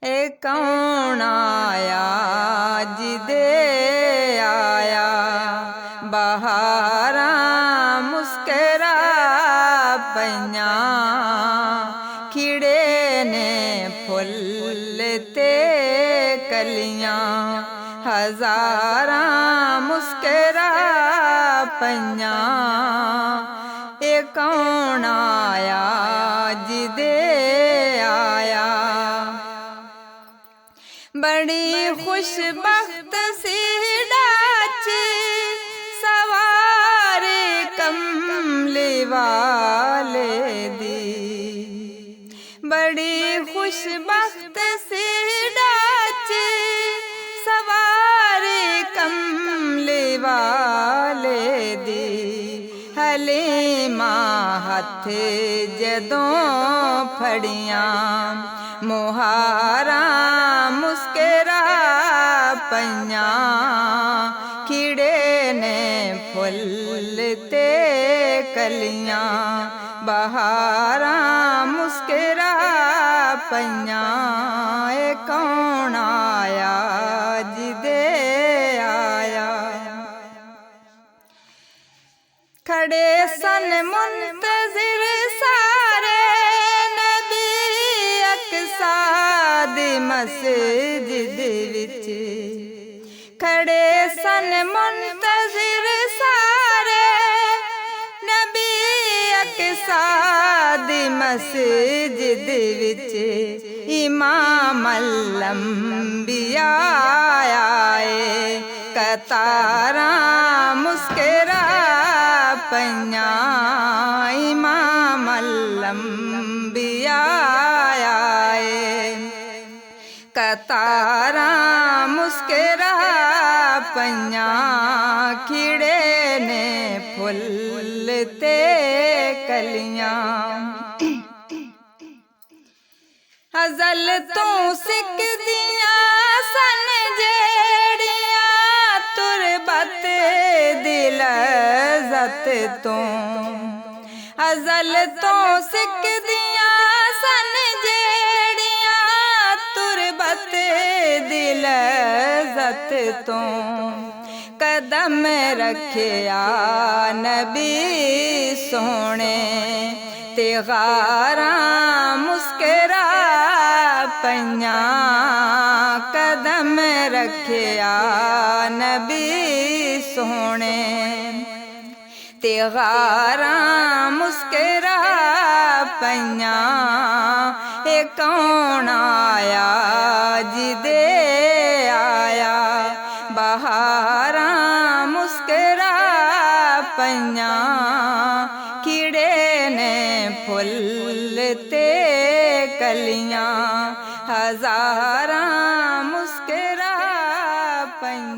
ए कौन आया जिदे आया बहारा मुस्करा पइया खिड़े ने फुल ते कलियां हजारा मुस्करा पइया ए कौन आया जिदे आया बड़ी खुशबख्त सी डाच सवारे कमले वाले दी बड़ी खुशबख्त सी डाच सवारे कमले वाले दी हलीमा हथ जदों फड़ियां मुहारा मुस्करा पइया खिड़े ने फुल ते कलियां बहारा मुस्करा पइया ए कौन आया जिदे आया खड़े सन मुंतज़िर सारे नबी अक़सा दी मस्जिद विच खड़े सन मुंतज़िर सारे नबी अक़सा दी मस्जिद विच इमाम अल-अंबिया आए कतारा मुस्करा पइया इमाम अल-अंबिया आए कतारा मुस्करा पइया खिड़े ने फुल ते कलियां हज़ल तो सिक दिया सन जेड़िया तुरबत दिल ज़त तो हज़ल तो सिक दिया सन जेड़िया तुरबत दिल ज़त तो कदम रखिया नबी सोने ते गारा मुस्करा पइया कदम रखिया नबी सोने ते गारा मुस्करा पइया ए कौन आया जिदे आया बहारा मुस्करा पइया खिड़े ने फुल ते कलियां हजारा मुस्करा पइया।